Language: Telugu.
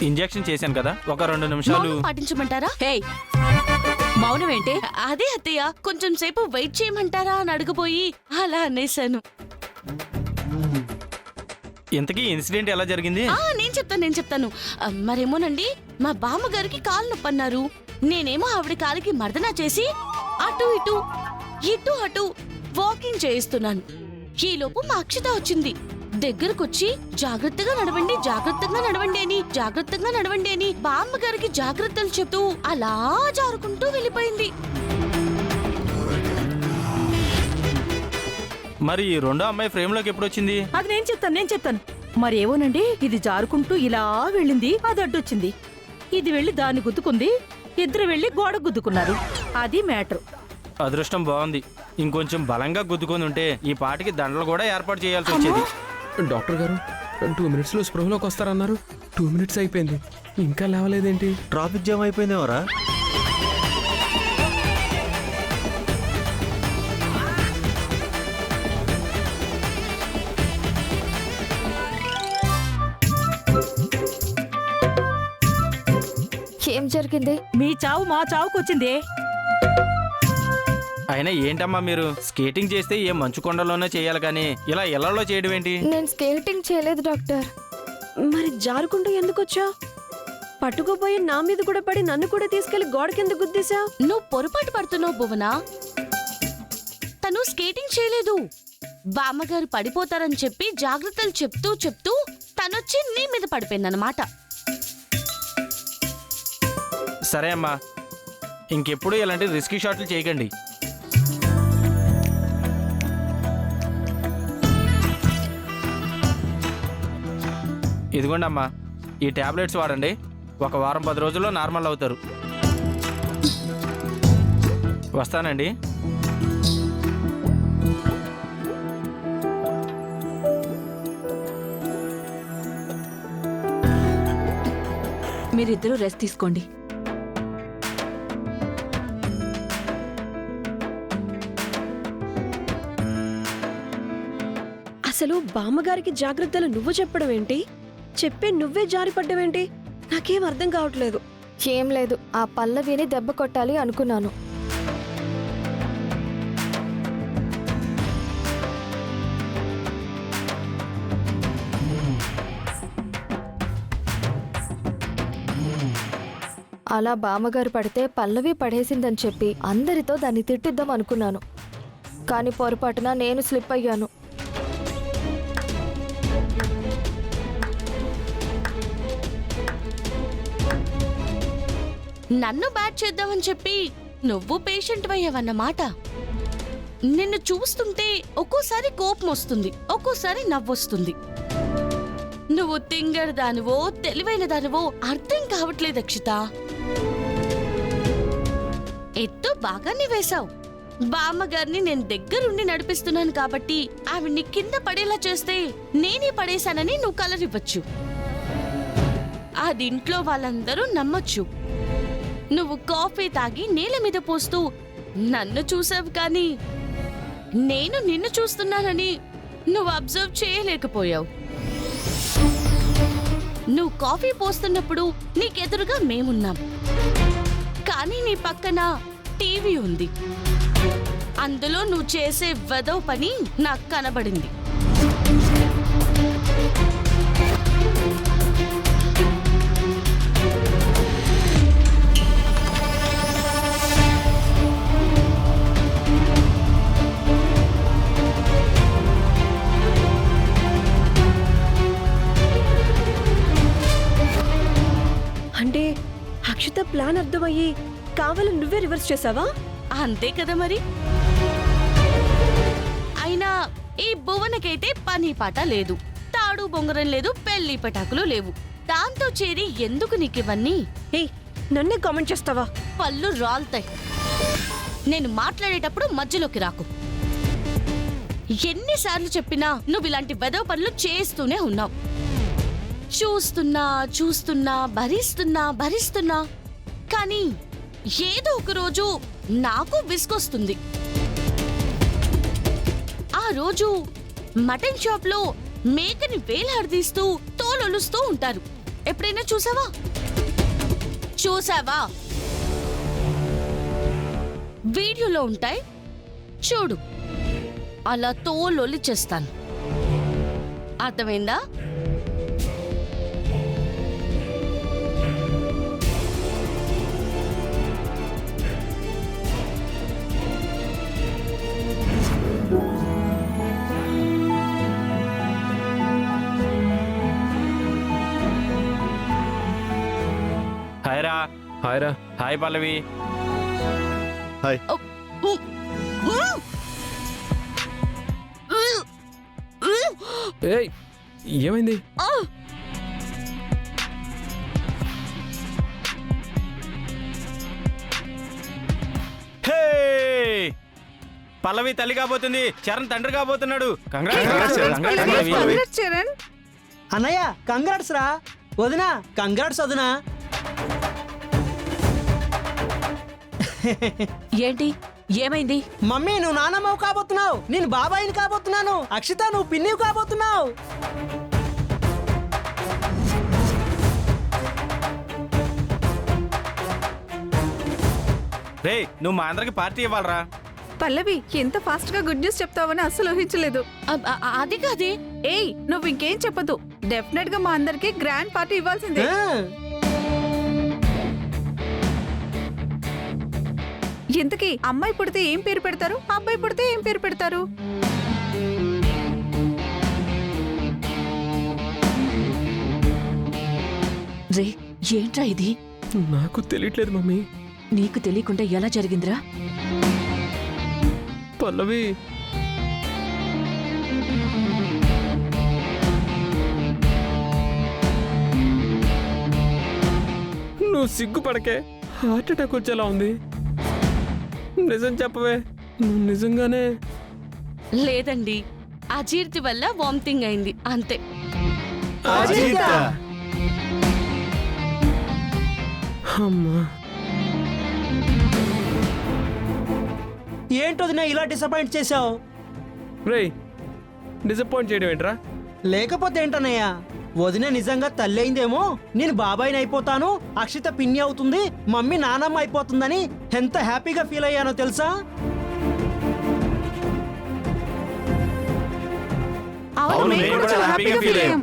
ఇంజెక్షన్ చేశాను కదా, ఒక 2 నిమిషాలు పాటించమంటారా? హే, మౌనం ఏంటి? అదే అత్తయ్య, కొంచెం సేపు వెయిట్ చేయమంటారా అని అడగబోయి అలా అనేశాను. ఇంతకీ ఇన్సిడెంట్ ఎలా జరిగింది? నేను చెప్తాను. మరేమోనండి, మా బామ్మగారికి కాలు నొప్పి అన్నారు. నేనేమో ఆవిడ కాలికి మర్దన చేసి అటు ఇటు ఇటు అటు వాకింగ్ చేయిస్తున్నాను. ఈలోపు మా అక్షిత వచ్చింది. దగ్గరకొచ్చి జాగ్రత్తగా నడవండి, జాగ్రత్తగా నడవండి అని, జాగ్రత్తగా నడవండి అని బామ్మగారికి జాగ్రత్తలు చెప్తూ అలా జారుకుంటూ వెళ్ళిపోయింది. మరి రెండో అమ్మాయి ఫ్రేమ్ లోకి ఎప్పుడు వచ్చింది? అది నేను చెప్తాను. మరి ఏవోనండి, ఇది జారుకుంటూ ఇలా వెళ్ళింది, అది అడ్డొచ్చింది. ఇది వెళ్ళి దాన్ని గుద్దుకుంది, ఇద్దరు వెళ్ళి గోడ గుద్దుకున్నారు. అది మ్యాటర్. అదృష్టం బాగుంది. ఇంకొంచెం బలంగా గుద్దుకొని ఉంటే ఈ పాటికి దండలు కూడా ఏర్పాటు చేయాల్సి వచ్చేది. డాక్టర్ గారు 2 మినిట్స్లో స్పృహలోకి వస్తారన్నారు. 2 మినిట్స్ అయిపోయింది, ఇంకా లేవలేదేంటి? Traffic jam అయిపోయిందేవరా? ఏం జరిగింది? మీ చావు మా చావుకొచ్చింది. అయినా ఏంటమ్మా మీరు, స్కేటింగ్ చేస్తే ఏ మంచు కొండలోనే చేయాలి కానీ ఇలా ఇళ్లలో చేయడం ఏంటి? నేను స్కేటింగ్ చేయలేదు డాక్టర్. మరి జారుకుంటూ ఎందుకు వచ్చావు? పట్టుకోపోయి నా మీద కూడా పడి నన్ను కూడా తీసుకెళ్లి గోడ కింద గుద్దేశావు. నువ్వు పొరపాటు పడుతున్నావు భువన. తను స్కేటింగ్ చేయలేదు. బామ్మగారు పడిపోతారని చెప్పి జాగ్రత్తలు చెప్తూ తనొచ్చి నీ మీద పడిపోయిందన్నమాట. సరే అమ్మా, ఇంకెప్పుడు ఇలాంటి రిస్కీ షాట్లు చేయకండి. ఇదిగోండి అమ్మా, ఈ టాబ్లెట్స్ వాడండి. ఒక వారం 10 రోజుల్లో నార్మల్ అవుతారు. వస్తానండి. మీరిద్దరూ రెస్ట్ తీసుకోండి. అసలు బామ్మగారికి జాగ్రత్తలు నువ్వు చెప్పడం ఏంటి? చెప్పే నువ్వే జారిపడ్డవేంటి? నాకేం అర్థం కావట్లేదు. ఏం లేదు, ఆ పల్లవిని దెబ్బ కొట్టాలి అనుకున్నాను. అలా బామ్మగారు పడితే పల్లవి పడేసిందని చెప్పి అందరితో దాన్ని తిట్టిద్దాం అనుకున్నాను. కానీ పొరపాటున నేను స్లిప్ అయ్యాను. నన్ను బ్యాట్ చేద్దామని చెప్పి నువ్వు పేషెంట్ అయ్యావన్నమాట. నిన్ను చూస్తుంటే ఒక్కోసారి కోపం వస్తుంది, ఒక్కోసారి నవ్వొస్తుంది. నువ్వు తింగర్ దానివో తెలివైన దానివో అర్థం కావట్లేదు అక్షిత. ఎత్తు బాగానే వేశావు. బామ్మగారిని నేను దగ్గరుండి నడిపిస్తున్నాను కాబట్టి ఆవిడ్ని కింద పడేలా చేస్తే నేనే పడేశానని నువ్వు కలరివ్వచ్చు. అది ఇంట్లో వాళ్ళందరూ నమ్మొచ్చు. నువ్వు కాఫీ తాగి నేల మీద పోస్తూ నన్ను చూసావు, కానీ నేను నిన్ను చూస్తున్నానని నువ్వు అబ్జర్వ్ చేయలేకపోయావు. నువ్వు కాఫీ పోస్తున్నప్పుడు నీకెదురుగా మేమున్నాం, కానీ నీ పక్కన టీవీ ఉంది. అందులో నువ్వు చేసే వెధవ పని నాకు కనబడింది. అంటే అక్షిత ప్లాన్ అర్థమయ్యి కావాలని నువ్వే రివర్స్ చేసావా? అంతే కదా మరి. అయినా ఈ భువనకైతే పని పాట లేదు, తాడు బొంగరం లేదు, పెళ్లి పటాకులు లేవు. దాంతో చేరి ఎందుకు నీకివన్నీ? ఏయ్, నన్నే కామెంట్ చేస్తావా? పళ్ళు రాల్తాయి. నేను మాట్లాడేటప్పుడు మధ్యలోకి రాకు. ఎన్నిసార్లు చెప్పినా నువ్వు ఇలాంటి వెదవ పనులు చేస్తూనే ఉన్నావు. చూస్తున్నా చూస్తున్నా భరిస్తున్నా కానీ ఏదో ఒక రోజు నాకు విసుగొస్తుంది. ఆ రోజు మటన్ షాప్ లో మేకని వేలాడదీస్తూ తోలొలుస్తూ ఉంటారు. ఎప్పుడైనా చూసావా? వీడియోలో ఉంటాయి, చూడు. అలా తోలొలి చేస్తాను. అర్థమైందా? హాయ్ రా. హాయ్ రా. హాయ్ పల్లవి. ఏయ్ ఏమైంది? హే! పల్లవి తల్లి కాబోతుంది, చరణ్ తండ్రి కాబోతున్నాడు. కంగ్రాట్స్ పల్లవి. చరణ్, అన్నయ్య కంగ్రాట్స్ రా. వదినా కంగ్రాట్స్ వదినా. ఏంటి ఏమైంది? మమ్మీ నువ్వు నానమ్మవు కాబోతున్నావు, నేను బాబాయిని కాబోతున్నాను. అక్షిత నువ్వు పిన్నివి కాబోతున్నావు. రే, నువ్వు మా అందరికి పార్టీ ఇవ్వాలరా. పల్లవి ఎంత ఫాస్ట్ గా గుడ్ న్యూస్ చెప్తావని అస్సలు ఊహించలేదు. అది కాదే. ఏయ్ నువ్వు ఇంకేం చెప్పదు, డెఫినెట్ గా మా అందరికి గ్రాండ్ పార్టీ ఇవ్వాల్సిందే. ఆ, ఇంతకీ అమ్మాయి పుడితే ఏం పేరు పెడతారు, అబ్బాయి పుడితే ఏం పేరు పెడతారు? రే ఏంట్రా ఇది? నాకు తెలియట్లేదు మమ్మీ. నీకు తెలియకుండా ఎలా జరిగిందిరా? పల్లవి నువ్వు సిగ్గుపడకే, హార్ట్ అటాక్ వచ్చేలా ఉంది. నిజం చెప్పవే, నువ్వు నిజంగానే? లేదండి, అజీర్తి వల్ల వామిటింగ్ అయింది అంతే. అజీత. అమ్మా ఏంటో వదినా ఇలా డిసప్పాయింట్ చేసావు? రేయ్ డిసప్పాయింట్ చేయడం ఏంట్రా? లేకపోతే ఏంటన్నయ్య, వదిన నిజంగా తల్లి అయిందేమో, నేను బాబాయిని అయిపోతాను, అక్షిత పిన్ని అవుతుంది, మమ్మీ నానమ్మ అయిపోతుందని ఎంత హ్యాపీగా ఫీల్ అయ్యానో తెలుసా? అవును, మేము కూడా చాలా హ్యాపీగా ఫీల్ అయ్యాం.